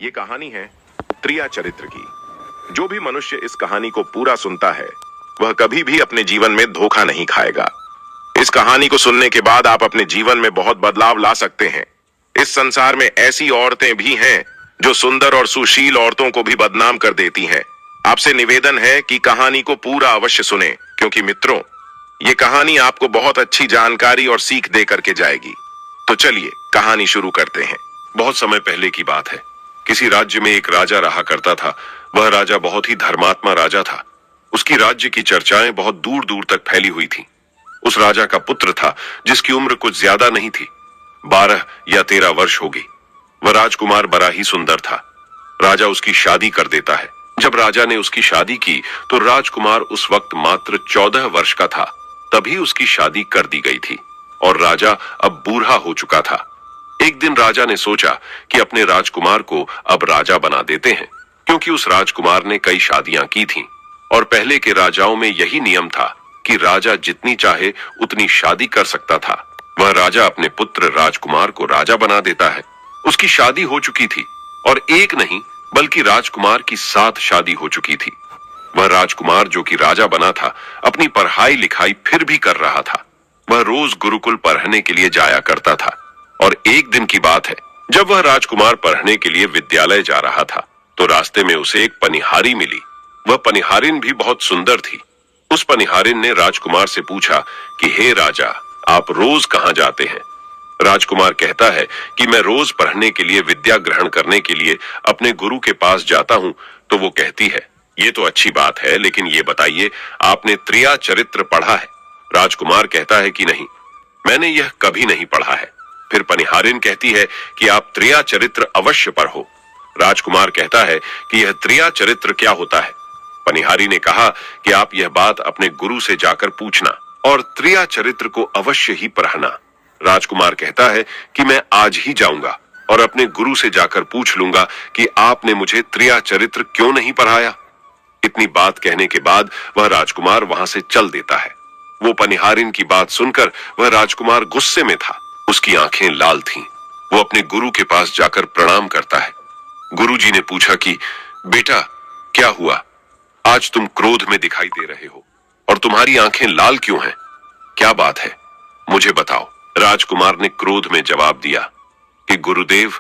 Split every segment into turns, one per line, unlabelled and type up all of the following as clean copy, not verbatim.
ये कहानी है त्रिया चरित्र की। जो भी मनुष्य इस कहानी को पूरा सुनता है वह कभी भी अपने जीवन में धोखा नहीं खाएगा। इस कहानी को सुनने के बाद आप अपने जीवन में बहुत बदलाव ला सकते हैं। इस संसार में ऐसी औरतें भी हैं जो सुंदर और सुशील औरतों को भी बदनाम कर देती हैं। आपसे निवेदन है कि कहानी को पूरा अवश्य सुने, क्योंकि मित्रों, ये कहानी आपको बहुत अच्छी जानकारी और सीख दे करके जाएगी। तो चलिए कहानी शुरू करते हैं। बहुत समय पहले की बात है। किसी राज्य में एक राजा रहा करता था। वह राजा बहुत ही धर्मात्मा राजा था। उसकी राज्य की चर्चाएं बहुत दूर दूर तक फैली हुई थी। उस राजा का पुत्र था जिसकी उम्र कुछ ज्यादा नहीं थी, 12 या 13 वर्ष होगी। वह राजकुमार बड़ा ही सुंदर था। राजा उसकी शादी कर देता है। जब राजा ने उसकी शादी की तो राजकुमार उस वक्त मात्र 14 वर्ष का था। तभी उसकी शादी कर दी गई थी और राजा अब बूढ़ा हो चुका था। एक दिन राजा ने सोचा कि अपने राजकुमार को अब राजा बना देते हैं, क्योंकि उस राजकुमार ने कई शादियां की थीं और पहले के राजाओं में यही नियम था कि राजा जितनी चाहे उतनी शादी कर सकता था। वह राजा अपने पुत्र राजकुमार को राजा बना देता है। उसकी शादी हो चुकी थी और एक नहीं बल्कि राजकुमार की 7 शादी हो चुकी थी। वह राजकुमार जो कि राजा बना था अपनी पढ़ाई लिखाई फिर भी कर रहा था। वह रोज गुरुकुल पढ़ने के लिए जाया करता था और एक दिन की बात है, जब वह राजकुमार पढ़ने के लिए विद्यालय जा रहा था तो रास्ते में उसे एक पनिहारी मिली। वह पनिहारिन भी बहुत सुंदर थी। उस पनिहारिन ने राजकुमार से पूछा कि हे राजा, आप रोज कहाँ जाते हैं? राजकुमार कहता है कि मैं रोज पढ़ने के लिए, विद्या ग्रहण करने के लिए अपने गुरु के पास जाता हूँ। तो वो कहती है, ये तो अच्छी बात है, लेकिन ये बताइए, आपने त्रिया चरित्र पढ़ा है? राजकुमार कहता है कि नहीं, मैंने यह कभी नहीं पढ़ा है। फिर पनिहारिन कहती है कि आप त्रिया चरित्र अवश्य पढ़ो। राजकुमार कहता है कि यह त्रिया चरित्र क्या होता है? पनिहारी ने कहा कि आप यह बात अपने गुरु से जाकर पूछना और त्रिया चरित्र को अवश्य ही पढ़ना। राजकुमार कहता है कि मैं आज ही जाऊंगा और अपने गुरु से जाकर पूछ लूंगा कि आपने मुझे त्रिया चरित्र क्यों नहीं पढ़ाया। इतनी बात कहने के बाद वह राजकुमार वहां से चल देता है। वो पनिहारिन की बात सुनकर वह राजकुमार गुस्से में था। उसकी आंखें लाल थीं। वो अपने गुरु के पास जाकर प्रणाम करता है। गुरुजी ने पूछा कि बेटा, क्या हुआ? आज तुम क्रोध में दिखाई दे रहे हो और तुम्हारी आंखें लाल क्यों हैं? क्या बात है, मुझे बताओ। राजकुमार ने क्रोध में जवाब दिया कि गुरुदेव,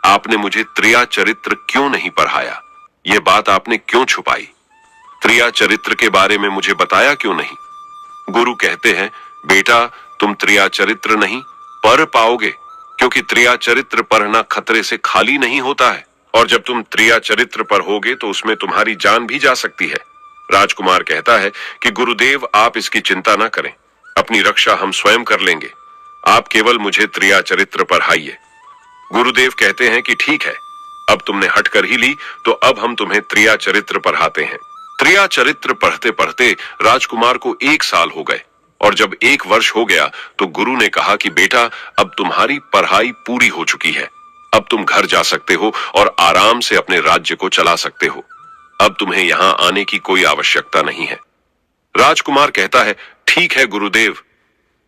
आपने मुझे त्रिया चरित्र क्यों नहीं पढ़ाया? यह बात आपने क्यों छुपाई? त्रिया चरित्र के बारे में मुझे बताया क्यों नहीं? गुरु कहते हैं, बेटा, तुम त्रिया चरित्र नहीं पढ़ पाओगे, क्योंकि त्रिया चरित्र पढ़ना खतरे से खाली नहीं होता है और जब तुम त्रिया चरित्र पढ़ोगे तो उसमें तुम्हारी जान भी जा सकती है। राजकुमार कहता है कि गुरुदेव, आप इसकी चिंता ना करें, अपनी रक्षा हम स्वयं कर लेंगे। आप केवल मुझे त्रिया चरित्र पढ़ाइए। गुरुदेव कहते हैं कि ठीक है, अब तुमने हट कर ही ली तो अब हम तुम्हें त्रिया चरित्र पढ़ाते हैं। त्रिया चरित्र पढ़ते पढ़ते राजकुमार को 1 साल हो गए और जब 1 वर्ष हो गया तो गुरु ने कहा कि बेटा, अब तुम्हारी पढ़ाई पूरी हो चुकी है। अब तुम घर जा सकते हो और आराम से अपने राज्य को चला सकते हो। अब तुम्हें यहाँ आने की कोई आवश्यकता नहीं है। राजकुमार कहता है, ठीक है गुरुदेव।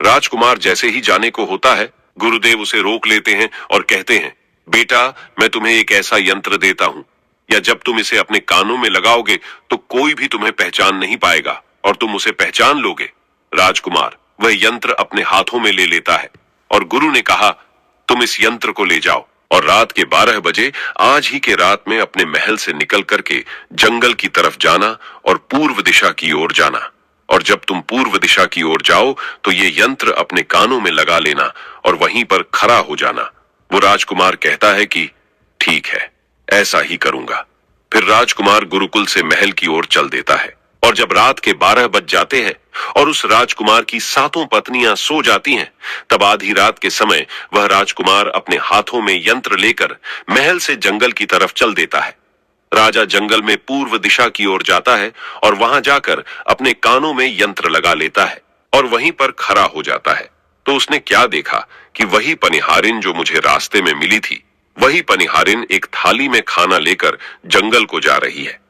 राजकुमार जैसे ही जाने को होता है, गुरुदेव उसे रोक लेते हैं और कहते हैं, बेटा, मैं तुम्हें एक ऐसा यंत्र देता हूं, या जब तुम इसे अपने कानों में लगाओगे तो कोई भी तुम्हें पहचान नहीं पाएगा और तुम उसे पहचान लोगे। राजकुमार वह यंत्र अपने हाथों में ले लेता है और गुरु ने कहा, तुम इस यंत्र को ले जाओ और रात के 12 बजे आज ही के रात में अपने महल से निकल करके जंगल की तरफ जाना और पूर्व दिशा की ओर जाना। और जब तुम पूर्व दिशा की ओर जाओ तो ये यंत्र अपने कानों में लगा लेना और वहीं पर खड़ा हो जाना। वो राजकुमार कहता है कि ठीक है, ऐसा ही करूंगा। फिर राजकुमार गुरुकुल से महल की ओर चल देता है और जब रात के 12 बज जाते हैं और उस राजकुमार की 7 पत्नियां सो जाती हैं, तब आधी रात के समय वह राजकुमार अपने हाथों में यंत्र लेकर महल से जंगल की तरफ चल देता है। राजा जंगल में पूर्व दिशा की ओर जाता है और वहां जाकर अपने कानों में यंत्र लगा लेता है और वहीं पर खड़ा हो जाता है। तो उसने क्या देखा कि वही पनिहारिन जो मुझे रास्ते में मिली थी, वही पनिहारिन एक थाली में खाना लेकर जंगल को जा रही है।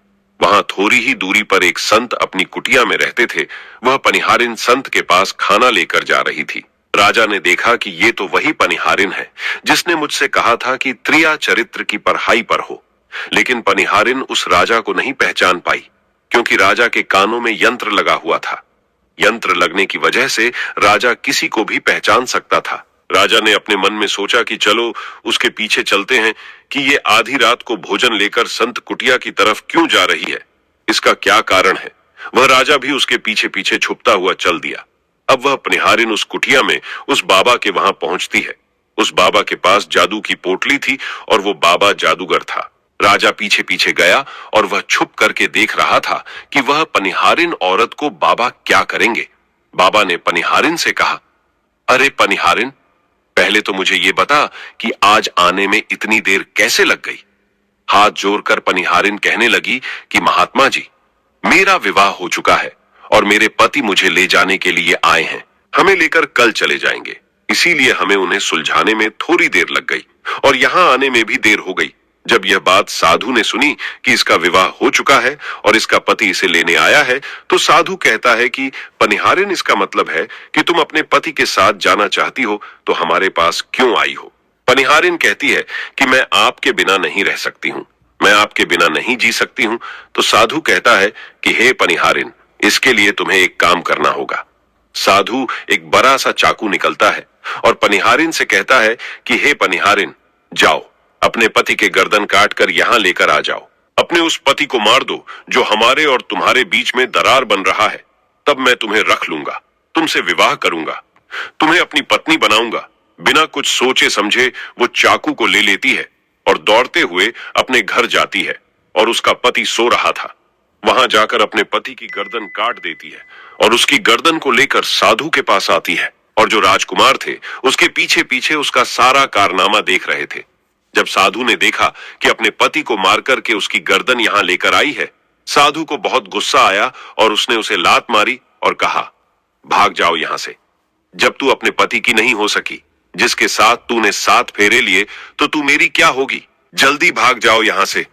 वहां थोड़ी ही दूरी पर एक संत अपनी कुटिया में रहते थे। वह पनिहारिन संत के पास खाना लेकर जा रही थी। राजा ने देखा कि ये तो वही पनिहारिन है जिसने मुझसे कहा था कि त्रिया चरित्र की पढ़ाई पर हो। लेकिन पनिहारिन उस राजा को नहीं पहचान पाई, क्योंकि राजा के कानों में यंत्र लगा हुआ था। यंत्र लगने की वजह से राजा किसी को भी पहचान सकता था। राजा ने अपने मन में सोचा कि चलो उसके पीछे चलते हैं कि ये आधी रात को भोजन लेकर संत कुटिया की तरफ क्यों जा रही है, इसका क्या कारण है। वह राजा भी उसके पीछे पीछे छुपता हुआ चल दिया। अब वह पनिहारिन उस कुटिया में उस बाबा के वहां पहुंचती है। उस बाबा के पास जादू की पोटली थी और वो बाबा जादूगर था। राजा पीछे पीछे गया और वह छुप करके देख रहा था कि वह पनिहारिन औरत को बाबा क्या करेंगे। बाबा ने पनिहारिन से कहा, अरे पनिहारिन, पहले तो मुझे ये बता कि आज आने में इतनी देर कैसे लग गई। हाथ जोड़कर पनिहारिन कहने लगी कि महात्मा जी, मेरा विवाह हो चुका है और मेरे पति मुझे ले जाने के लिए आए हैं। हमें लेकर कल चले जाएंगे, इसीलिए हमें उन्हें सुलझाने में थोड़ी देर लग गई और यहाँ आने में भी देर हो गई। जब यह बात साधु ने सुनी कि इसका विवाह हो चुका है और इसका पति इसे लेने आया है, तो साधु कहता है कि पनिहारिन, इसका मतलब है कि तुम अपने पति के साथ जाना चाहती हो, तो हमारे पास क्यों आई हो। पनिहारिन कहती है कि मैं आपके बिना नहीं रह सकती हूँ, मैं आपके बिना नहीं जी सकती हूँ। तो साधु कहता है कि हे पनिहारिन, इसके लिए तुम्हें एक काम करना होगा। साधु एक बड़ा सा चाकू निकलता है और पनिहारिन से कहता है कि हे पनिहारिन, जाओ अपने पति के गर्दन काट कर यहाँ लेकर आ जाओ। अपने उस पति को मार दो जो हमारे और तुम्हारे बीच में दरार बन रहा है, तब मैं तुम्हें रख लूंगा, तुमसे विवाह करूंगा, तुम्हें अपनी पत्नी बनाऊंगा। बिना कुछ सोचे समझे वो चाकू को ले लेती है और दौड़ते हुए अपने घर जाती है और उसका पति सो रहा था। वहां जाकर अपने पति की गर्दन काट देती है और उसकी गर्दन को लेकर साधु के पास आती है, और जो राजकुमार थे उसके पीछे पीछे उसका सारा कारनामा देख रहे थे। जब साधु ने देखा कि अपने पति को मार करके उसकी गर्दन यहाँ लेकर आई है, साधु को बहुत गुस्सा आया और उसने उसे लात मारी और कहा, भाग जाओ यहां से। जब तू अपने पति की नहीं हो सकी, जिसके साथ तूने 7 फेरे लिए, तो तू मेरी क्या होगी। जल्दी भाग जाओ यहां से।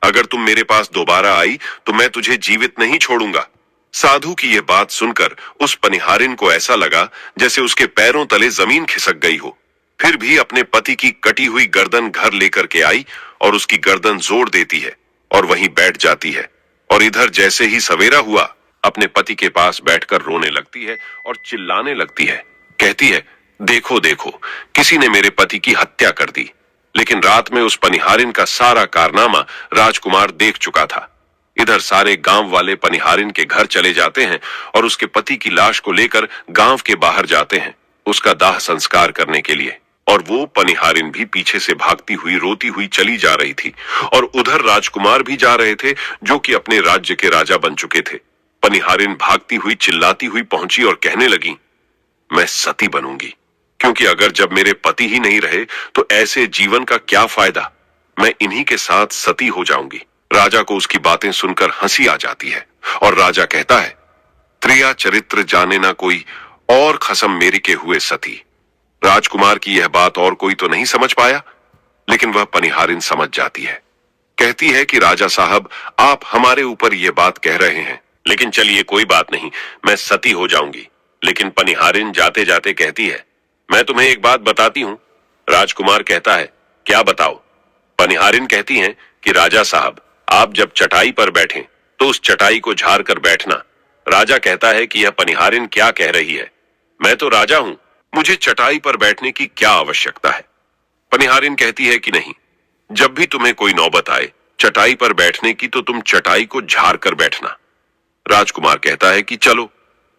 अगर तुम मेरे पास दोबारा आई तो मैं तुझे जीवित नहीं छोड़ूंगा। साधु की यह बात सुनकर उस पनिहारिन को ऐसा लगा जैसे उसके पैरों तले जमीन खिसक गई हो। फिर भी अपने पति की कटी हुई गर्दन घर लेकर के आई और उसकी गर्दन जोड़ देती है और वहीं बैठ जाती है। और इधर जैसे ही सवेरा हुआ, अपने पति के पास बैठकर रोने लगती है और चिल्लाने लगती है। कहती है, देखो देखो, किसी ने मेरे पति की हत्या कर दी। लेकिन रात में उस पनिहारिन का सारा कारनामा राजकुमार देख चुका था। इधर सारे गांव वाले पनिहारिन के घर चले जाते हैं और उसके पति की लाश को लेकर गांव के बाहर जाते हैं उसका दाह संस्कार करने के लिए। और वो पनिहारिन भी पीछे से भागती हुई रोती हुई चली जा रही थी और उधर राजकुमार भी जा रहे थे, जो कि अपने राज्य के राजा बन चुके थे। पनिहारिन भागती हुई चिल्लाती हुई पहुंची और कहने लगी, मैं सती बनूंगी, क्योंकि अगर जब मेरे पति ही नहीं रहे तो ऐसे जीवन का क्या फायदा। मैं इन्हीं के साथ सती हो जाऊंगी। राजा को उसकी बातें सुनकर हंसी आ जाती है और राजा कहता है, त्रिया चरित्र जाने ना कोई और खसम मेरी के हुए सती। राजकुमार की यह बात और कोई तो नहीं समझ पाया, लेकिन वह पनिहारिन समझ जाती है। कहती है कि राजा साहब, आप हमारे ऊपर यह बात कह रहे हैं, लेकिन चलिए कोई बात नहीं, मैं सती हो जाऊंगी। लेकिन पनिहारिन जाते जाते कहती है, मैं तुम्हें एक बात बताती हूँ। राजकुमार कहता है, क्या बताओ। पनिहारिन कहती हैं कि राजा साहब, आप जब चटाई पर बैठें तो उस चटाई को झाड़ कर बैठना। राजा कहता है कि यह पनिहारिन क्या कह रही है, मैं तो राजा हूं, मुझे चटाई पर बैठने की क्या आवश्यकता है। पनिहारिन कहती है कि नहीं, जब भी तुम्हें कोई नौबत आए चटाई पर बैठने की, तो तुम चटाई को झाड़ कर बैठना। राजकुमार कहता है कि चलो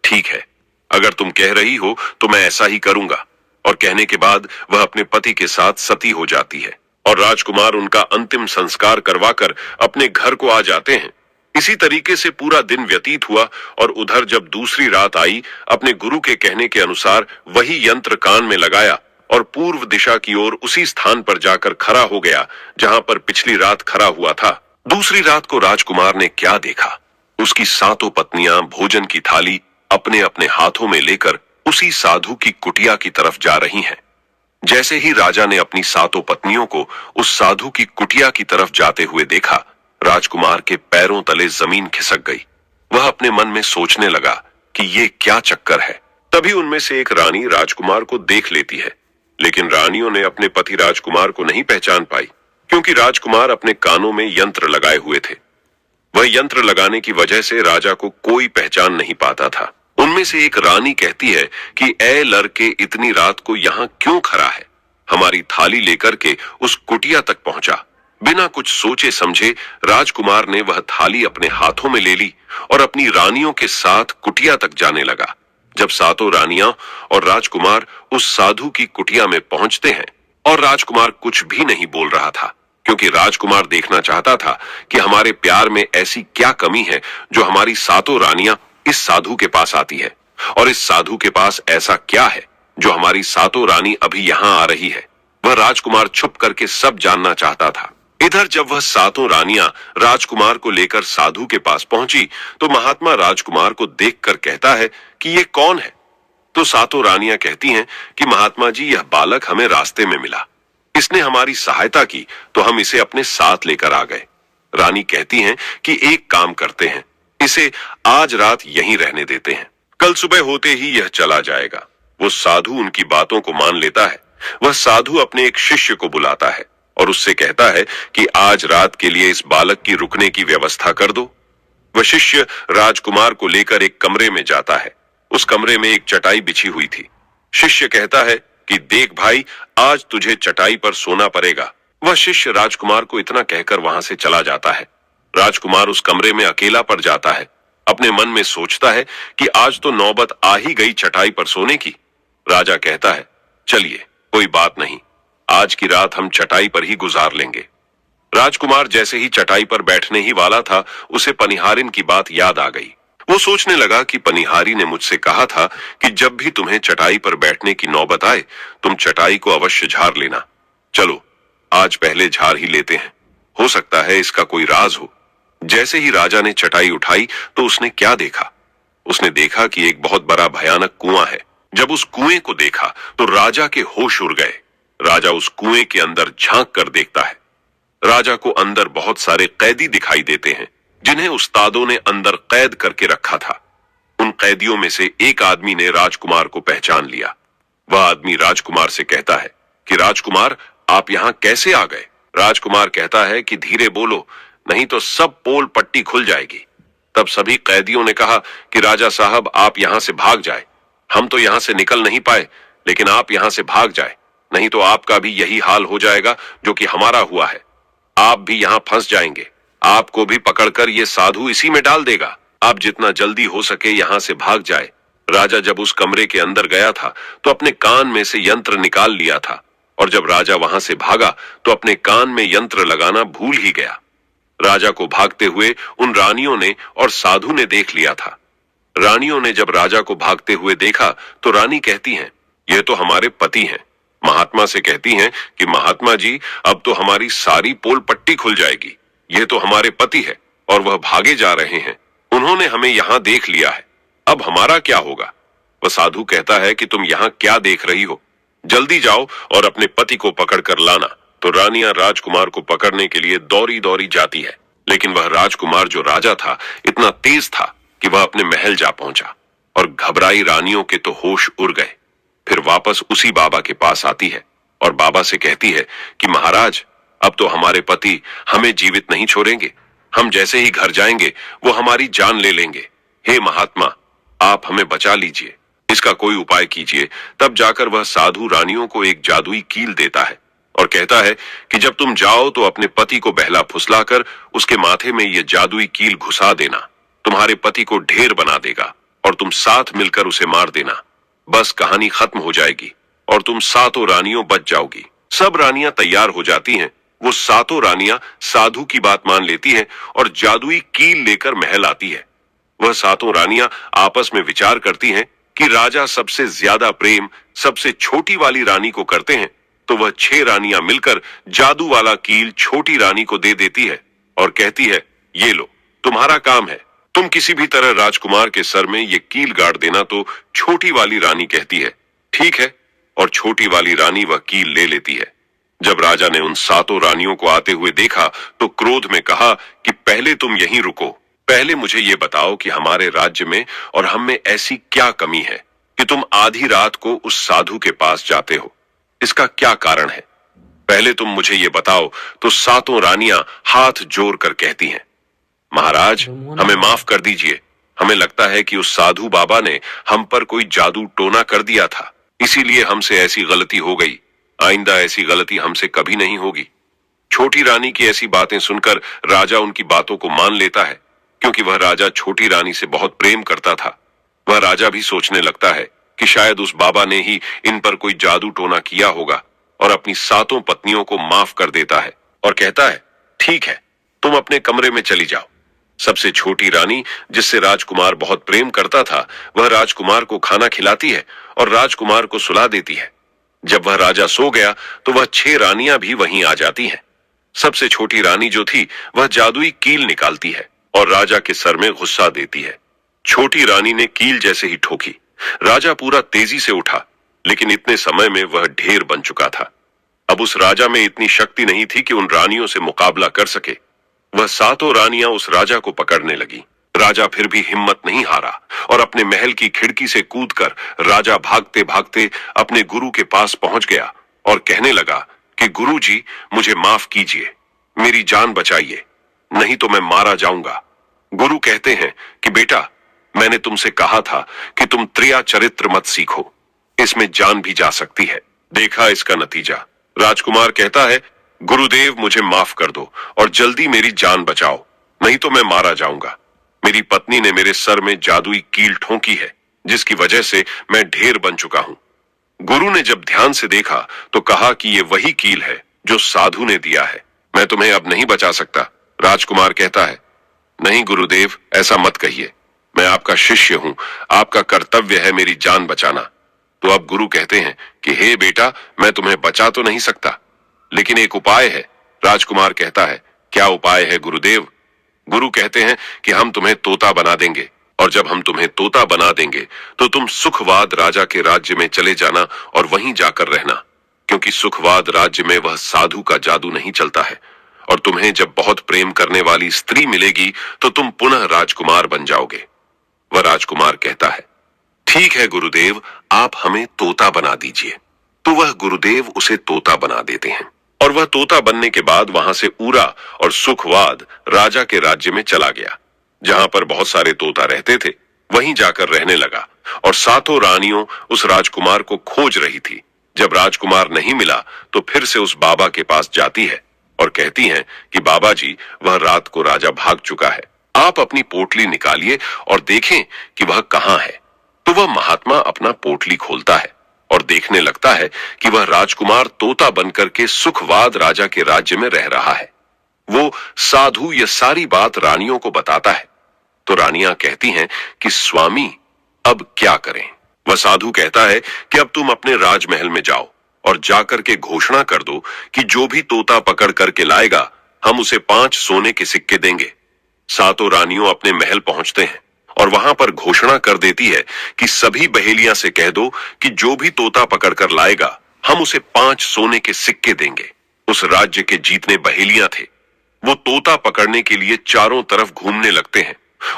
ठीक है, अगर तुम कह रही हो तो मैं ऐसा ही करूंगा। और कहने के बाद वह अपने पति के साथ सती हो जाती है और राजकुमार उनका अंतिम संस्कार करवाकर अपने घर को आ जाते हैं। इसी तरीके से पूरा दिन व्यतीत हुआ और उधर जब दूसरी रात आई, अपने गुरु के कहने के अनुसार वही यंत्र कान में लगाया और पूर्व दिशा की ओर उसी स्थान पर जाकर खड़ा हो गया जहां पर पिछली रात खड़ा हुआ था। दूसरी रात को राजकुमार ने क्या देखा, उसकी 7 पत्नियां भोजन की थाली अपने अपने हाथों में लेकर उसी साधु की कुटिया की तरफ जा रही हैं। जैसे ही राजा ने अपनी 7 पत्नियों को उस साधु की कुटिया की तरफ जाते हुए देखा, राजकुमार के पैरों तले जमीन खिसक गई। वह अपने मन में सोचने लगा कि ये क्या चक्कर है। तभी उनमें से एक रानी राजकुमार को देख लेती है, लेकिन रानियों ने अपने पति राजकुमार को नहीं पहचान पाई।
क्योंकि राजकुमार अपने कानों में यंत्र लगाए हुए थे। वह यंत्र लगाने की वजह से राजा को कोई पहचान नहीं पाता था। उनमें से एक रानी कहती है कि ए लड़के, इतनी रात को यहाँ क्यों खड़ा है? हमारी थाली लेकर के उस कुटिया तक पहुंचा। बिना कुछ सोचे समझे राजकुमार ने वह थाली अपने हाथों में ले ली और अपनी रानियों के साथ कुटिया तक जाने लगा। जब सातों रानियां और राजकुमार उस साधु की कुटिया में पहुंचते हैं और राजकुमार कुछ भी नहीं बोल रहा था, क्योंकि राजकुमार देखना चाहता था कि हमारे प्यार में ऐसी क्या कमी है जो हमारी सातों रानियां इस साधु के पास आती है, और इस साधु के पास ऐसा क्या है जो हमारी सातों रानी अभी यहाँ आ रही है। वह राजकुमार छुप करके सब जानना चाहता था। इधर जब वह सातों रानियां राजकुमार को लेकर साधु के पास पहुंची तो महात्मा राजकुमार को देखकर कहता है कि ये कौन है? तो सातों रानियां कहती हैं कि महात्मा जी, यह बालक हमें रास्ते में मिला, इसने हमारी सहायता की तो हम इसे अपने साथ लेकर आ गए। रानी कहती हैं कि एक काम करते हैं, इसे आज रात यहीं रहने देते हैं, कल सुबह होते ही यह चला जाएगा। वो साधु उनकी बातों को मान लेता है। वह साधु अपने एक शिष्य को बुलाता है और उससे कहता है कि आज रात के लिए इस बालक की रुकने की व्यवस्था कर दो। वह शिष्य राजकुमार को लेकर एक कमरे में जाता है। उस कमरे में एक चटाई बिछी हुई थी। शिष्य कहता है कि देख भाई, आज तुझे चटाई पर सोना पड़ेगा। वह शिष्य राजकुमार को इतना कहकर वहां से चला जाता है। राजकुमार उस कमरे में अकेला पड़ जाता है। अपने मन में सोचता है कि आज तो नौबत आ ही गई चटाई पर सोने की। राजा कहता है, चलिए कोई बात नहीं, आज की रात हम चटाई पर ही गुजार लेंगे। राजकुमार जैसे ही चटाई पर बैठने ही वाला था, उसे पनिहारिन की बात याद आ गई। वो सोचने लगा कि पनिहारी ने मुझसे कहा था कि जब भी तुम्हें चटाई पर बैठने की नौबत आए, तुम चटाई को अवश्य झाड़ लेना। चलो आज पहले झाड़ ही लेते हैं, हो सकता है इसका कोई राज हो। जैसे ही राजा ने चटाई उठाई तो उसने क्या देखा? उसने देखा कि एक बहुत बड़ा भयानक कुआं है। जब उस कुएं को देखा तो राजा के होश उड़ गए। राजा उस कुएं के अंदर झांक कर देखता है। राजा को अंदर बहुत सारे कैदी दिखाई देते हैं, जिन्हें उस्तादों ने अंदर कैद करके रखा था। उन कैदियों में से एक आदमी ने राजकुमार को पहचान लिया। वह आदमी राजकुमार से कहता है कि राजकुमार, आप यहाँ कैसे आ गए? राजकुमार कहता है कि धीरे बोलो, नहीं तो सब पोल पट्टी खुल जाएगी। तब सभी कैदियों ने कहा कि राजा साहब, आप यहाँ से भाग जाए। हम तो यहाँ से निकल नहीं पाए, लेकिन आप यहाँ से भाग जाए, नहीं तो आपका भी यही हाल हो जाएगा जो कि हमारा हुआ है। आप भी यहाँ फंस जाएंगे, आपको भी पकड़कर ये साधु इसी में डाल देगा। आप जितना जल्दी हो सके यहाँ से भाग जाए। राजा जब उस कमरे के अंदर गया था तो अपने कान में से यंत्र निकाल लिया था, और जब राजा वहां से भागा तो अपने कान में यंत्र लगाना भूल ही गया। राजा को भागते हुए उन रानियों ने और साधु ने देख लिया था। रानियों ने जब राजा को भागते हुए देखा तो रानी कहती हैं, ये तो हमारे पति हैं। महात्मा से कहती हैं कि महात्मा जी, अब तो हमारी सारी पोल पट्टी खुल जाएगी। ये तो हमारे पति है और वह भागे जा रहे हैं। उन्होंने हमें यहाँ देख लिया है, अब हमारा क्या होगा? वह साधु कहता है कि तुम यहाँ क्या देख रही हो, जल्दी जाओ और अपने पति को पकड़ कर लाना। तो रानियां राजकुमार को पकड़ने के लिए दौड़ी दौड़ी जाती है, लेकिन वह राजकुमार जो राजा था इतना तेज था कि वह अपने महल जा पहुंचा, और घबराई रानियों के तो होश उड़ गए। फिर वापस उसी बाबा के पास आती है और बाबा से कहती है कि महाराज, अब तो हमारे पति हमें जीवित नहीं छोड़ेंगे। हम जैसे ही घर जाएंगे वो हमारी जान ले लेंगे। हे महात्मा, आप हमें बचा लीजिए, इसका कोई उपाय कीजिए। तब जाकर वह साधु रानियों को एक जादुई कील देता है और कहता है कि जब तुम जाओ तो अपने पति को बहला फुसलाकर उसके माथे में यह जादुई कील घुसा देना। तुम्हारे पति को ढेर बना देगा और तुम साथ मिलकर उसे मार देना। बस कहानी खत्म हो जाएगी और तुम सातों रानियों बच जाओगी। सब रानियां तैयार हो जाती हैं। वो सातों रानियां साधु की बात मान लेती हैं और जादुई कील लेकर महल आती है। वह सातों रानियां आपस में विचार करती हैं कि राजा सबसे ज्यादा प्रेम सबसे छोटी वाली रानी को करते हैं, तो वह 6 रानियां मिलकर जादू वाला कील छोटी रानी को दे देती है और कहती है, ये लो, तुम्हारा काम है, तुम किसी भी तरह राजकुमार के सर में ये कील गाड़ देना। तो छोटी वाली रानी कहती है, ठीक है, और छोटी वाली रानी वह कील ले लेती है। जब राजा ने उन सातों रानियों को आते हुए देखा तो क्रोध में कहा कि पहले तुम यहीं रुको, पहले मुझे ये बताओ कि हमारे राज्य में और हम में ऐसी क्या कमी है कि तुम आधी रात को उस साधु के पास जाते हो? इसका क्या कारण है? पहले तुम मुझे ये बताओ। तो सातों रानियां हाथ जोड़ कर कहती हैं, महाराज हमें माफ कर दीजिए। हमें लगता है कि उस साधु बाबा ने हम पर कोई जादू टोना कर दिया था, इसीलिए हमसे ऐसी गलती हो गई। आइंदा ऐसी गलती हमसे कभी नहीं होगी। छोटी रानी की ऐसी बातें सुनकर राजा उनकी बातों को मान लेता है, क्योंकि वह राजा छोटी रानी से बहुत प्रेम करता था। वह राजा भी सोचने लगता है कि शायद उस बाबा ने ही इन पर कोई जादू टोना किया होगा, और अपनी सातों पत्नियों को माफ कर देता है और कहता है, ठीक है, तुम अपने कमरे में चली जाओ। सबसे छोटी रानी, जिससे राजकुमार बहुत प्रेम करता था, वह राजकुमार को खाना खिलाती है और राजकुमार को सुला देती है। जब वह राजा सो गया तो वह 6 रानियां भी वहीं आ जाती हैं। सबसे छोटी रानी जो थी वह जादुई कील निकालती है और राजा के सर में गुस्सा देती है। छोटी रानी ने कील जैसे ही ठोकी, राजा पूरा तेजी से उठा, लेकिन इतने समय में वह ढेर बन चुका था। अब उस राजा में इतनी शक्ति नहीं थी कि उन रानियों से मुकाबला कर सके। वह सातों रानियां उस राजा को पकड़ने लगी। राजा फिर भी हिम्मत नहीं हारा और अपने महल की खिड़की से कूदकर राजा भागते भागते अपने गुरु के पास पहुंच गया और कहने लगा कि गुरुजी, मुझे माफ कीजिए, मेरी जान बचाइए, नहीं तो मैं मारा जाऊंगा। गुरु कहते हैं कि बेटा, मैंने तुमसे कहा था कि तुम त्रिया चरित्र मत सीखो, इसमें जान भी जा सकती है। देखा इसका नतीजा। राजकुमार कहता है, गुरुदेव मुझे माफ कर दो और जल्दी मेरी जान बचाओ, नहीं तो मैं मारा जाऊंगा। मेरी पत्नी ने मेरे सर में जादुई कील ठोकी है, जिसकी वजह से मैं ढेर बन चुका हूं। गुरु ने जब ध्यान से देखा तो कहा कि ये वही कील है जो साधु ने दिया है। मैं तुम्हें अब नहीं बचा सकता। राजकुमार कहता है, नहीं गुरुदेव, ऐसा मत कहिए, मैं आपका शिष्य हूं, आपका कर्तव्य है मेरी जान बचाना। तो अब गुरु कहते हैं कि हे बेटा, मैं तुम्हें बचा तो नहीं सकता, लेकिन एक उपाय है। राजकुमार कहता है, क्या उपाय है गुरुदेव? गुरु कहते हैं कि हम तुम्हें तोता बना देंगे, और जब हम तुम्हें तोता बना देंगे तो तुम सुखवाद राजा के राज्य में चले जाना और वहीं जाकर रहना, क्योंकि सुखवाद राज्य में वह साधु का जादू नहीं चलता है। और तुम्हें जब बहुत प्रेम करने वाली स्त्री मिलेगी तो तुम पुनः राजकुमार बन जाओगे। वह राजकुमार कहता है, ठीक है गुरुदेव, आप हमें तोता बना दीजिए। तो वह गुरुदेव उसे तोता बना देते हैं, और वह तोता बनने के बाद वहां से उड़ा और सुखवाद राजा के राज्य में चला गया। जहां पर बहुत सारे तोता रहते थे वहीं जाकर रहने लगा, और सातों रानियों उस राजकुमार को खोज रही थी। जब राजकुमार नहीं मिला तो फिर से उस बाबा के पास जाती है और कहती हैं कि बाबा जी, वह रात को राजा भाग चुका है, आप अपनी पोटली निकालिए और देखें कि वह कहां है। तो वह महात्मा अपना पोटली खोलता है और देखने लगता है कि वह राजकुमार तोता बनकर के सुखवाद राजा के राज्य में रह रहा है। वो साधु यह सारी बात रानियों को बताता है। तो रानियां कहती हैं कि स्वामी, अब क्या करें? वह साधु कहता है कि अब तुम अपने राजमहल में जाओ और जाकर के घोषणा कर दो कि जो भी तोता पकड़ करके लाएगा, हम उसे 5 सोने के सिक्के देंगे। सातों रानियों अपने महल पहुंचते हैं और वहां पर घोषणा कर देती है कि सभी बहेलियां से कह दो कि जो भी तोता पकड़कर लाएगा, हम उसे 5 सोने के सिक्के देंगे। उस राज्य के जितने बहेलियां थे वो तोता पकड़ने के लिए चारों तरफ घूमने लगते हैं,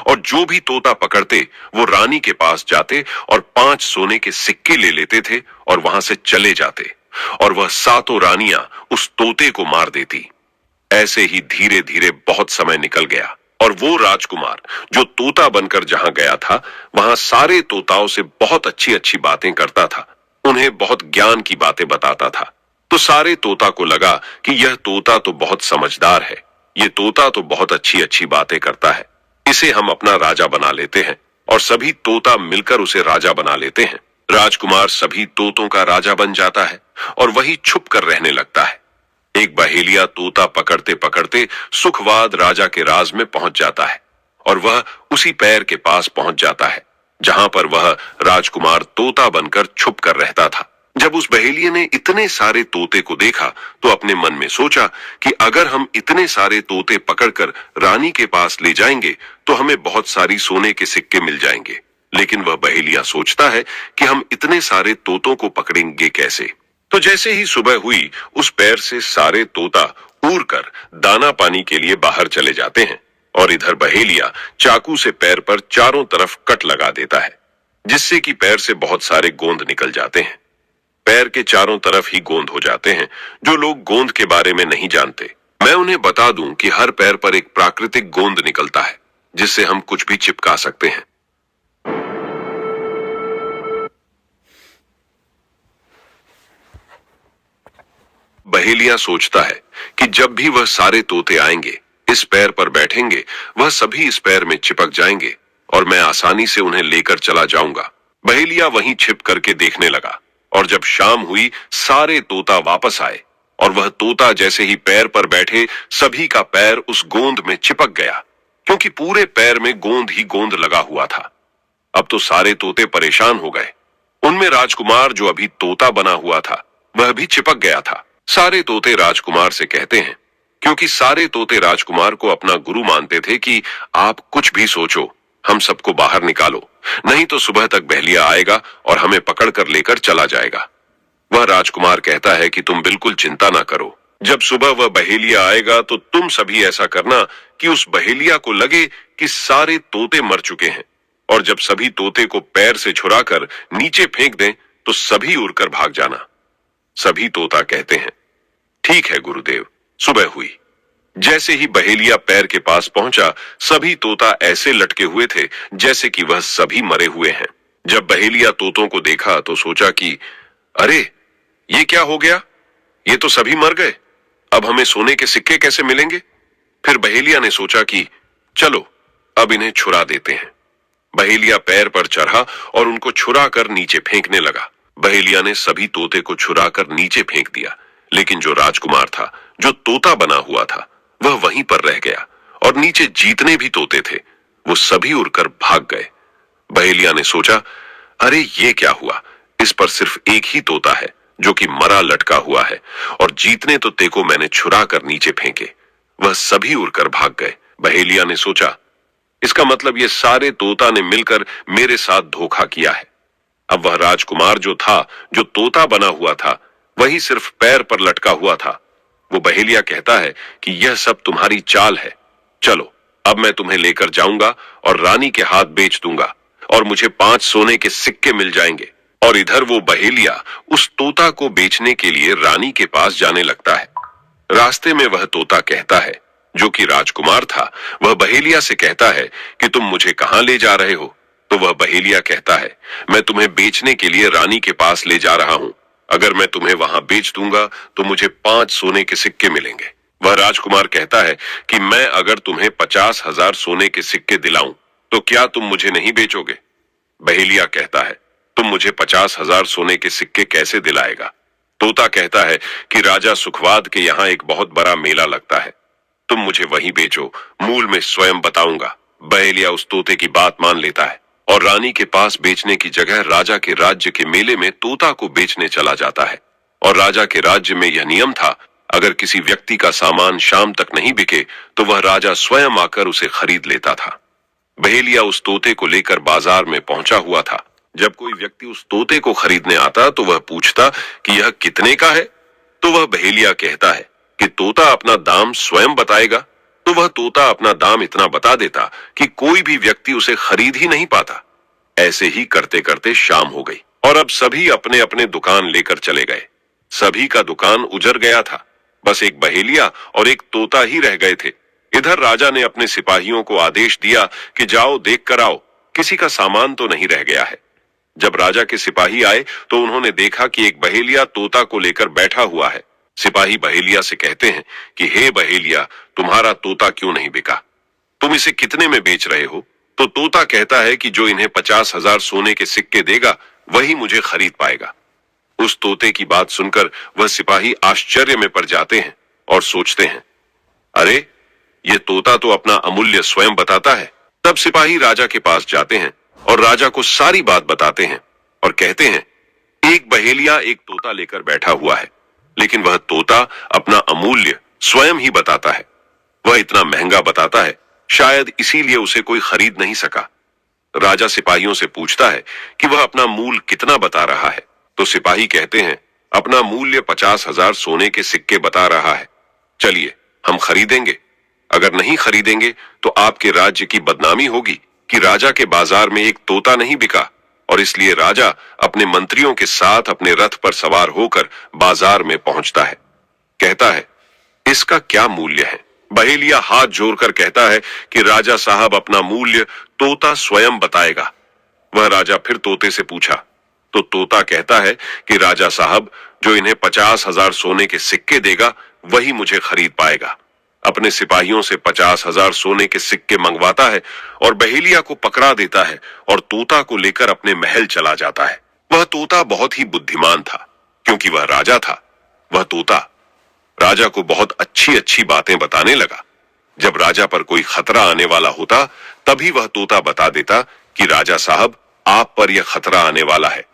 और जो भी तोता पकड़ते वो रानी के पास जाते और 5 सोने के सिक्के ले लेते थे और वहां से चले जाते, और वह सातों रानियां उस तोते को मार देती। ऐसे ही धीरे धीरे बहुत समय निकल गया, और वो राजकुमार जो तोता बनकर जहां गया था, वहां सारे तोताओं से बहुत अच्छी अच्छी बातें करता था, उन्हें बहुत ज्ञान की बातें बताता था। तो सारे तोता को लगा कि यह तोता तो बहुत समझदार है, ये तोता तो बहुत अच्छी अच्छी बातें करता है, इसे हम अपना राजा बना लेते हैं। और सभी तोता मिलकर उसे राजा बना लेते हैं। राजकुमार सभी तोतों का राजा बन जाता है और वही छुप कर रहने लगता है। एक बहेलिया तोता पकड़ते पकड़ते सुखवाद राजा के राज में पहुंच जाता है, और वह उसी पैर के पास पहुंच जाता है जहां पर वह राजकुमार तोता बनकर छुप कर रहता था। जब उस बहेलिये ने इतने सारे तोते को देखा तो अपने मन में सोचा कि अगर हम इतने सारे तोते पकड़कर रानी के पास ले जाएंगे तो हमें बहुत सारी सोने के सिक्के मिल जाएंगे। लेकिन वह बहेलिया सोचता है कि हम इतने सारे तोतों को पकड़ेंगे कैसे। तो जैसे ही सुबह हुई, उस पैर से सारे तोता उड़ कर दाना पानी के लिए बाहर चले जाते हैं, और इधर बहेलिया चाकू से पैर पर चारों तरफ कट लगा देता है, जिससे कि पैर से बहुत सारे गोंद निकल जाते हैं। पैर के चारों तरफ ही गोंद हो जाते हैं। जो लोग गोंद के बारे में नहीं जानते, मैं उन्हें बता दूं कि हर पैर पर एक प्राकृतिक गोंद निकलता है, जिससे हम कुछ भी चिपका सकते हैं। बहेलिया सोचता है कि जब भी वह सारे तोते आएंगे, इस पैर पर बैठेंगे, वह सभी इस पैर में चिपक जाएंगे और मैं आसानी से उन्हें लेकर चला जाऊंगा। बहेलिया वहीं छिप करके देखने लगा और जब शाम हुई, सारे तोता वापस आए और वह तोता जैसे ही पैर पर बैठे, सभी का पैर उस गोंद में चिपक गया, क्योंकि पूरे पैर में गोंद ही गोंद लगा हुआ था। अब तो सारे तोते परेशान हो गए। उनमें राजकुमार, जो अभी तोता बना हुआ था, वह भी चिपक गया था। सारे तोते राजकुमार से कहते हैं, क्योंकि सारे तोते राजकुमार को अपना गुरु मानते थे, कि आप कुछ भी सोचो, हम सबको बाहर निकालो, नहीं तो सुबह तक बहेलिया आएगा और हमें पकड़ कर लेकर चला जाएगा। वह राजकुमार कहता है कि तुम बिल्कुल चिंता ना करो। जब सुबह वह बहेलिया आएगा तो तुम सभी ऐसा करना कि उस बहेलिया को लगे कि सारे तोते मर चुके हैं, और जब सभी तोते को पैर से छुड़ाकर नीचे फेंक दें तो सभी उड़कर भाग जाना। सभी तोता कहते हैं, ठीक है गुरुदेव। सुबह हुई। जैसे ही बहेलिया पैर के पास पहुंचा, सभी तोता ऐसे लटके हुए थे जैसे कि वह सभी मरे हुए हैं। जब बहेलिया तोतों को देखा तो सोचा कि अरे, ये क्या हो गया? ये तो सभी मर गए। अब हमें सोने के सिक्के कैसे मिलेंगे? फिर बहेलिया ने सोचा कि चलो अब इन्हें छुड़ा देते हैं। बहेलिया पैर पर चढ़ा और उनको छुरा कर नीचे फेंकने लगा। बहेलिया ने सभी तोते को छुरा कर नीचे फेंक दिया, लेकिन जो राजकुमार था, जो तोता बना हुआ था, वह वहीं पर रह गया और नीचे जितने भी तोते थे, वो सभी उड़कर भाग गए। बहेलिया ने सोचा, अरे ये क्या हुआ? इस पर सिर्फ एक ही तोता है जो कि मरा लटका हुआ है, और जितने तोते को मैंने छुरा कर नीचे फेंके, वह सभी उड़कर भाग गए। बहेलिया ने सोचा, इसका मतलब ये सारे तोता ने मिलकर मेरे साथ धोखा किया है। अब वह राजकुमार जो था, जो तोता बना हुआ था, वही सिर्फ पैर पर लटका हुआ था। वो बहेलिया कहता है कि यह सब तुम्हारी चाल है। चलो अब मैं तुम्हें लेकर जाऊंगा और रानी के हाथ बेच दूंगा और मुझे 5 सोने के सिक्के मिल जाएंगे। और इधर वो बहेलिया उस तोता को बेचने के लिए रानी के पास जाने लगता है। रास्ते में वह तोता कहता है, जो कि राजकुमार था, वह बहेलिया से कहता है कि तुम मुझे कहां ले जा रहे हो? तो वह बहेलिया कहता है, मैं तुम्हें बेचने के लिए रानी के पास ले जा रहा हूं। अगर मैं तुम्हें वहां बेच दूंगा तो मुझे 5 सोने के सिक्के मिलेंगे। वह राजकुमार कहता है कि मैं अगर तुम्हें 50,000 सोने के सिक्के दिलाऊं तो क्या तुम मुझे नहीं बेचोगे? बहेलिया कहता है, तुम मुझे 50,000 सोने के सिक्के कैसे दिलाएगा? तोता कहता है कि राजा सुखवाद के यहाँ एक बहुत बड़ा मेला लगता है, तुम मुझे वहीं बेचो, मूल में स्वयं बताऊंगा। बहेलिया उस तोते की बात मान लेता है और रानी के पास बेचने की जगह राजा के राज्य के मेले में तोता को बेचने चला जाता है। और राजा के राज्य में यह नियम था, अगर किसी व्यक्ति का सामान शाम तक नहीं बिके तो वह राजा स्वयं आकर उसे खरीद लेता था। बहेलिया उस तोते को लेकर बाजार में पहुंचा हुआ था। जब कोई व्यक्ति उस तोते को खरीदने आता तो वह पूछता कि यह कितने का है? तो वह बहेलिया कहता है कि तोता अपना दाम स्वयं बताएगा। तो वह तोता अपना दाम इतना बता देता कि कोई भी व्यक्ति उसे खरीद ही नहीं पाता। ऐसे ही करते करते शाम हो गई और अब सभी अपने अपने दुकान लेकर चले गए। सभी का दुकान उजड़ गया था, बस एक बहेलिया और एक तोता ही रह गए थे। इधर राजा ने अपने सिपाहियों को आदेश दिया कि जाओ देख कर आओ, किसी का सामान तो नहीं रह गया है। जब राजा के सिपाही आए तो उन्होंने देखा कि एक बहेलिया तोता को लेकर बैठा हुआ है। सिपाही बहेलिया से कहते हैं कि हे बहेलिया, तुम्हारा तोता क्यों नहीं बिका? तुम इसे कितने में बेच रहे हो? तो तोता कहता है कि जो इन्हें 50,000 सोने के सिक्के देगा वही मुझे खरीद पाएगा। उस तोते की बात सुनकर वह सिपाही आश्चर्य में पड़ जाते हैं और सोचते हैं, अरे ये तोता तो अपना अमूल्य स्वयं बताता है। तब सिपाही राजा के पास जाते हैं और राजा को सारी बात बताते हैं और कहते हैं, एक बहेलिया एक तोता लेकर बैठा हुआ है, लेकिन वह तोता अपना अमूल्य स्वयं ही बताता है। वह इतना महंगा बताता है, शायद इसीलिए उसे कोई खरीद नहीं सका। राजा सिपाहियों से पूछता है कि वह अपना मूल कितना बता रहा है। तो सिपाही कहते हैं, अपना मूल्य 50,000 सोने के सिक्के बता रहा है। चलिए हम खरीदेंगे। अगर नहीं खरीदेंगे तो आपके राज्य की बदनामी होगी कि राजा के बाजार में एक तोता नहीं बिका। और इसलिए राजा अपने मंत्रियों के साथ अपने रथ पर सवार होकर बाजार में पहुंचता है। कहता है, इसका क्या मूल्य है? बहेलिया हाथ जोड़कर कहता है कि राजा साहब अपना मूल्य तोता स्वयं बताएगा। वह राजा फिर तोते से पूछा तो तोता कहता है कि राजा साहब जो इन्हें 50,000 सोने के सिक्के देगा वही मुझे खरीद पाएगा। अपने सिपाहियों से 50,000 सोने के सिक्के मंगवाता है और बहेलिया को पकड़ा देता है और तोता को लेकर अपने महल चला जाता है। वह तोता बहुत ही बुद्धिमान था क्योंकि वह राजा था। वह तोता राजा को बहुत अच्छी अच्छी बातें बताने लगा। जब राजा पर कोई खतरा आने वाला होता तभी वह तोता बता देता कि राजा साहब आप पर यह खतरा आने वाला है,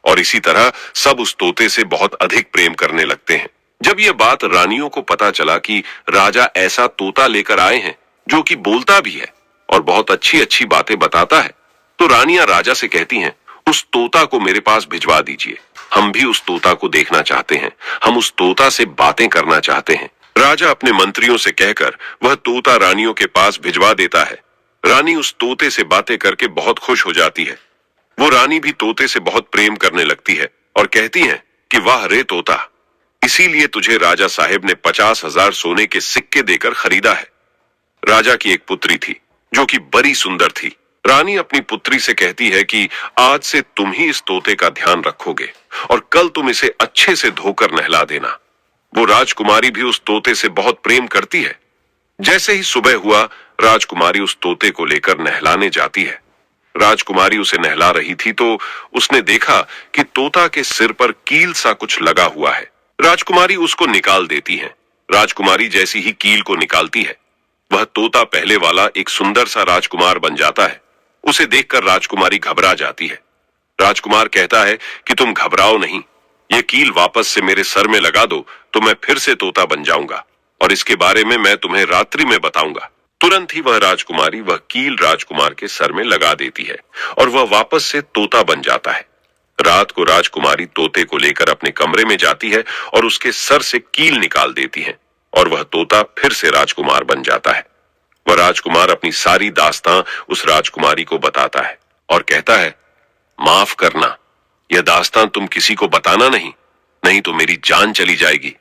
और इसी तरह सब उस तोते से बहुत अधिक प्रेम करने लगते हैं। जब यह बात रानियों को पता चला कि राजा ऐसा तोता लेकर आए हैं जो कि बोलता भी है और बहुत अच्छी अच्छी बातें बताता है, तो रानियां राजा से कहती हैं, उस तोता को मेरे पास भिजवा दीजिए, हम भी उस तोता को देखना चाहते हैं, हम उस तोता से बातें करना चाहते हैं। राजा अपने मंत्रियों से कहकर वह तोता रानियों के पास भिजवा देता है। रानी उस तोते से बातें करके बहुत खुश हो जाती है। वो रानी भी तोते से बहुत प्रेम करने लगती है और कहती है कि वाह रे तोता, इसीलिए तुझे राजा साहेब ने 50,000 सोने के सिक्के देकर खरीदा है। राजा की एक पुत्री थी जो कि बड़ी सुंदर थी। रानी अपनी पुत्री से कहती है कि आज से तुम ही इस तोते का ध्यान रखोगे और कल तुम इसे अच्छे से धोकर नहला देना। वो राजकुमारी भी उस तोते से बहुत प्रेम करती है। जैसे ही सुबह हुआ, राजकुमारी उस तोते को लेकर नहलाने जाती है। राजकुमारी उसे नहला रही थी तो उसने देखा कि तोता के सिर पर कील सा कुछ लगा हुआ है। राजकुमारी उसको निकाल देती है। राजकुमारी जैसी ही कील को निकालती है, वह तोता पहले वाला एक सुंदर सा राजकुमार बन जाता है। उसे देखकर राजकुमारी घबरा जाती है। राजकुमार कहता है कि तुम घबराओ नहीं, ये कील वापस से मेरे सर में लगा दो तो मैं फिर से तोता बन जाऊंगा और इसके बारे में मैं तुम्हें रात्रि में बताऊंगा। तुरंत ही वह राजकुमारी वह कील राजकुमार के सर में लगा देती है और वह वापस से तोता बन जाता है। रात को राजकुमारी तोते को लेकर अपने कमरे में जाती है और उसके सर से कील निकाल देती है और वह तोता फिर से राजकुमार बन जाता है। वह राजकुमार अपनी सारी दास्तां उस राजकुमारी को बताता है और कहता है, माफ करना, यह दास्तां तुम किसी को बताना नहीं, नहीं तो मेरी जान चली जाएगी।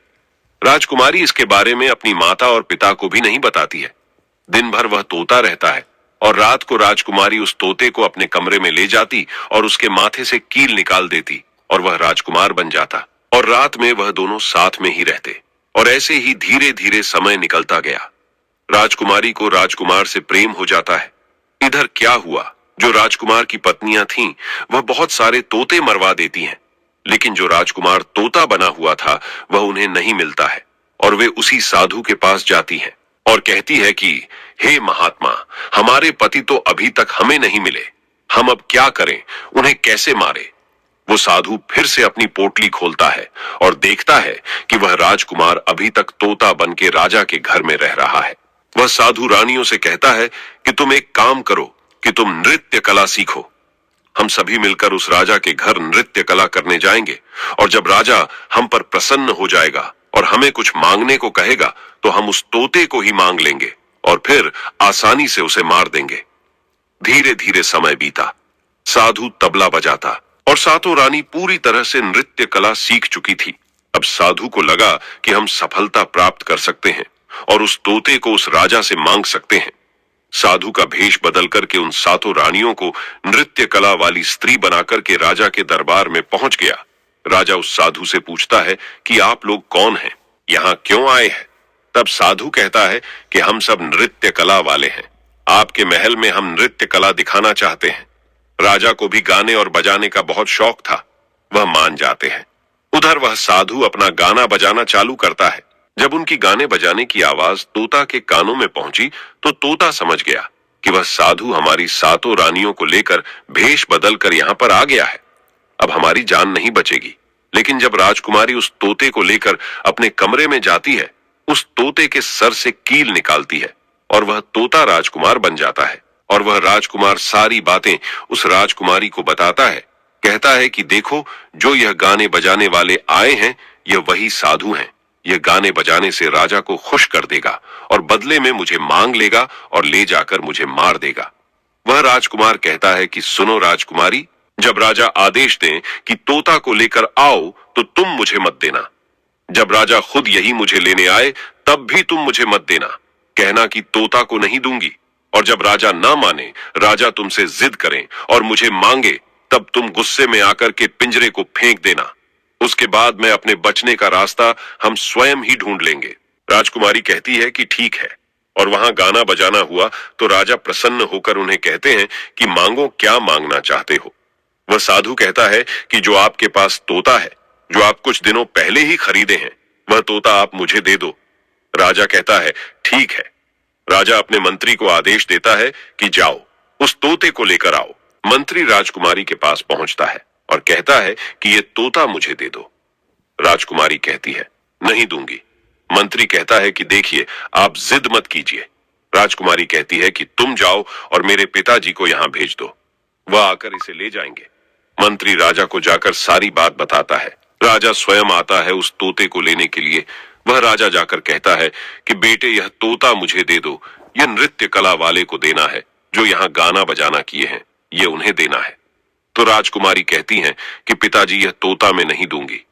राजकुमारी इसके बारे में अपनी माता और पिता को भी नहीं बताती है। दिन भर वह तोता रहता है और रात को राजकुमारी उस तोते को अपने कमरे में ले जाती और उसके माथे से कील निकाल देती और वह राजकुमार बन जाता और रात में वह दोनों साथ में ही रहते और ऐसे ही धीरे धीरे समय निकलता गया। राजकुमारी को राजकुमार से प्रेम हो जाता है। इधर क्या हुआ, जो राजकुमार की पत्नियां थीं, वह बहुत सारे तोते मरवा देती हैं, लेकिन जो राजकुमार तोता बना हुआ था वह उन्हें नहीं मिलता है और वे उसी साधु के पास जाती हैं और कहती है कि हे महात्मा, हमारे पति तो अभी तक हमें नहीं मिले, हम अब क्या करें, उन्हें कैसे मारे। वो साधु फिर से अपनी पोटली खोलता है और देखता है कि वह राजकुमार अभी तक तोता बन के राजा के घर में रह रहा है। वह साधु रानियों से कहता है कि तुम एक काम करो कि तुम नृत्य कला सीखो। हम सभी मिलकर उस राजा के घर नृत्य कला करने जाएंगे और जब राजा हम पर प्रसन्न हो जाएगा और हमें कुछ मांगने को कहेगा तो हम उस तोते को ही मांग लेंगे और फिर आसानी से उसे मार देंगे। धीरे धीरे समय बीता। साधु तबला बजाता और सातों रानी पूरी तरह से नृत्य कला सीख चुकी थी। अब साधु को लगा कि हम सफलता प्राप्त कर सकते हैं और उस तोते को उस राजा से मांग सकते हैं। साधु का भेष बदल करके उन सातों रानियों को नृत्य कला वाली स्त्री बनाकर के राजा के दरबार में पहुंच गया। राजा उस साधु से पूछता है कि आप लोग कौन हैं, यहाँ क्यों आए हैं। तब साधु कहता है कि हम सब नृत्य कला वाले हैं, आपके महल में हम नृत्य कला दिखाना चाहते हैं। राजा को भी गाने और बजाने का बहुत शौक था, वह मान जाते हैं। उधर वह साधु अपना गाना बजाना चालू करता है। जब उनकी गाने बजाने की आवाज तोता के कानों में पहुंची तो तोता समझ गया कि वह साधु हमारी सातों रानियों को लेकर भेष बदल कर यहाँ पर आ गया है, अब हमारी जान नहीं बचेगी। लेकिन जब राजकुमारी उस तोते को लेकर अपने कमरे में जाती है, उस तोते के सर से कील निकालती है और वह तोता राजकुमार बन जाता है और वह राजकुमार सारी बातें उस राजकुमारी को बताता है। कहता है कि देखो, जो यह गाने बजाने वाले आए हैं यह वही साधु हैं। यह गाने बजाने से राजा को खुश कर देगा और बदले में मुझे मांग लेगा और ले जाकर मुझे मार देगा। वह राजकुमार कहता है कि सुनो राजकुमारी, जब राजा आदेश दें कि तोता को लेकर आओ तो तुम मुझे मत देना। जब राजा खुद यही मुझे लेने आए तब भी तुम मुझे मत देना, कहना कि तोता को नहीं दूंगी। और जब राजा ना माने, राजा तुमसे जिद करें और मुझे मांगे, तब तुम गुस्से में आकर के पिंजरे को फेंक देना। उसके बाद मैं अपने बचने का रास्ता हम स्वयं ही ढूंढ लेंगे। राजकुमारी कहती है कि ठीक है, और वहां गाना बजाना हुआ तो राजा प्रसन्न होकर उन्हें कहते हैं कि मांगो, क्या मांगना चाहते हो। वह साधु कहता है कि जो आपके पास तोता है, जो आप कुछ दिनों पहले ही खरीदे हैं, वह तोता आप मुझे दे दो। राजा कहता है ठीक है। राजा अपने मंत्री को आदेश देता है कि जाओ उस तोते को लेकर आओ। मंत्री राजकुमारी के पास पहुंचता है और कहता है कि ये तोता मुझे दे दो। राजकुमारी कहती है नहीं दूंगी। मंत्री कहता है कि देखिए, आप जिद मत कीजिए। राजकुमारी कहती है कि तुम जाओ और मेरे पिताजी को यहां भेज दो, वह आकर इसे ले जाएंगे। मंत्री राजा को जाकर सारी बात बताता है। राजा स्वयं आता है उस तोते को लेने के लिए। वह राजा जाकर कहता है कि बेटे, यह तोता मुझे दे दो। यह नृत्य कला वाले को देना है जो यहाँ गाना बजाना किए हैं, ये उन्हें देना है। तो राजकुमारी कहती हैं कि पिताजी, यह तोता मैं नहीं दूंगी।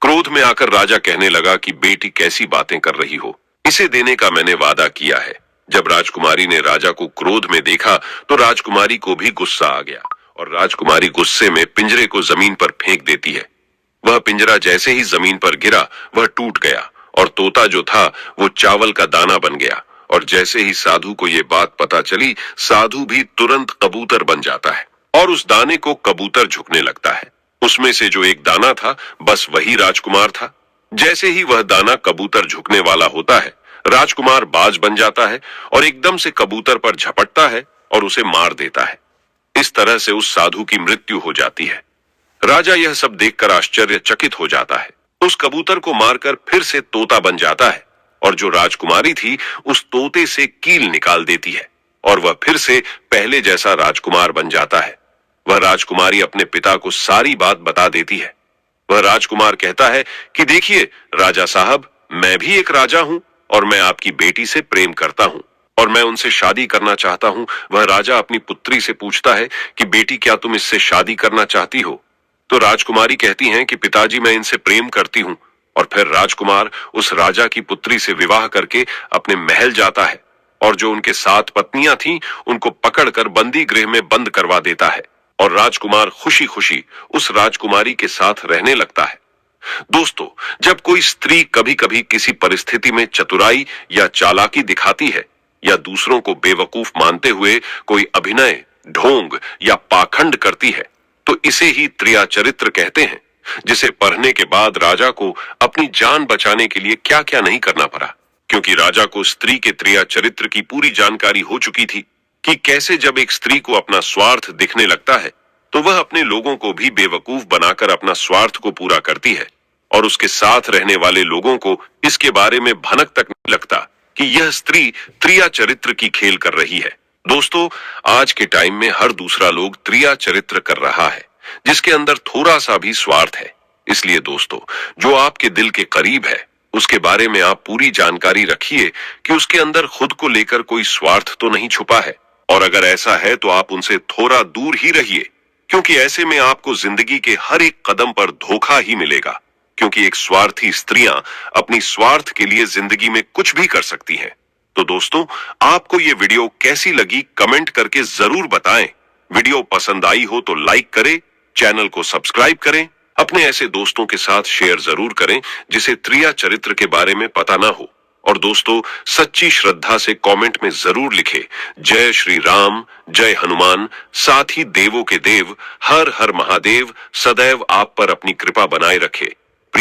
क्रोध में आकर राजा कहने लगा कि बेटी, कैसी बातें कर रही हो, इसे देने का मैंने वादा किया है। जब राजकुमारी ने राजा को क्रोध में देखा तो राजकुमारी को भी गुस्सा आ गया और राजकुमारी गुस्से में पिंजरे को जमीन पर फेंक देती है। वह पिंजरा जैसे ही जमीन पर गिरा वह टूट गया और तोता जो था वो चावल का दाना बन गया। और जैसे ही साधु को ये बात पता चली, साधु भी तुरंत कबूतर बन जाता है और उस दाने को कबूतर झुकने लगता है। उसमें से जो एक दाना था, बस वही राजकुमार था। जैसे ही वह दाना कबूतर झुकने वाला होता है, राजकुमार बाज बन जाता है और एकदम से कबूतर पर झपटता है और उसे मार देता है। इस तरह से उस साधु की मृत्यु हो जाती है। राजा यह सब देखकर आश्चर्यचकित हो जाता है। उस कबूतर को मारकर फिर से तोता बन जाता है और जो राजकुमारी थी उस तोते से कील निकाल देती है और वह फिर से पहले जैसा राजकुमार बन जाता है। वह राजकुमारी अपने पिता को सारी बात बता देती है। वह राजकुमार कहता है कि देखिए राजा साहब, मैं भी एक राजा हूं और मैं आपकी बेटी से प्रेम करता हूं और मैं उनसे शादी करना चाहता हूं। वह राजा अपनी पुत्री से पूछता है कि बेटी, क्या तुम इससे शादी करना चाहती हो? तो राजकुमारी कहती हैं कि पिताजी, मैं इनसे प्रेम करती हूं। और फिर राजकुमार उस राजा की पुत्री से विवाह करके अपने महल जाता है और जो उनके 7 पत्नियां थीं उनको पकड़कर बंदी गृह में बंद करवा देता है और राजकुमार खुशी खुशी उस राजकुमारी के साथ रहने लगता है। दोस्तों, जब कोई स्त्री कभी कभी किसी परिस्थिति में चतुराई या चालाकी दिखाती है या दूसरों को बेवकूफ मानते हुए कोई अभिनय, ढोंग या पाखंड करती है, तो इसे ही त्रिया चरित्र कहते हैं, जिसे पढ़ने के बाद राजा को अपनी जान बचाने के लिए क्या क्या नहीं करना पड़ा, क्योंकि राजा को स्त्री के त्रिया चरित्र की पूरी जानकारी हो चुकी थी कि कैसे जब एक स्त्री को अपना स्वार्थ दिखने लगता है तो वह अपने लोगों को भी बेवकूफ बनाकर अपना स्वार्थ को पूरा करती है और उसके साथ रहने वाले लोगों को इसके बारे में भनक तक नहीं लगता कि यह स्त्री त्रिया चरित्र की खेल कर रही है। दोस्तों, आज के टाइम में हर दूसरा लोग त्रिया चरित्र कर रहा है जिसके अंदर थोड़ा सा भी स्वार्थ है। इसलिए दोस्तों, जो आपके दिल के करीब है उसके बारे में आप पूरी जानकारी रखिए कि उसके अंदर खुद को लेकर कोई स्वार्थ तो नहीं छुपा है, और अगर ऐसा है तो आप उनसे थोड़ा दूर ही रहिए, क्योंकि ऐसे में आपको जिंदगी के हर एक कदम पर धोखा ही मिलेगा। क्योंकि एक स्वार्थी स्त्रियां अपनी स्वार्थ के लिए जिंदगी में कुछ भी कर सकती हैं। तो दोस्तों, आपको ये वीडियो कैसी लगी कमेंट करके जरूर बताएं। वीडियो पसंद आई हो तो लाइक करें, चैनल को सब्सक्राइब करें, अपने ऐसे दोस्तों के साथ शेयर जरूर करें जिसे त्रिया चरित्र के बारे में पता ना हो। और दोस्तों, सच्ची श्रद्धा से कमेंट में जरूर लिखें जय श्री राम, जय हनुमान, साथ ही देवों के देव हर हर महादेव सदैव आप पर अपनी कृपा बनाए रखे।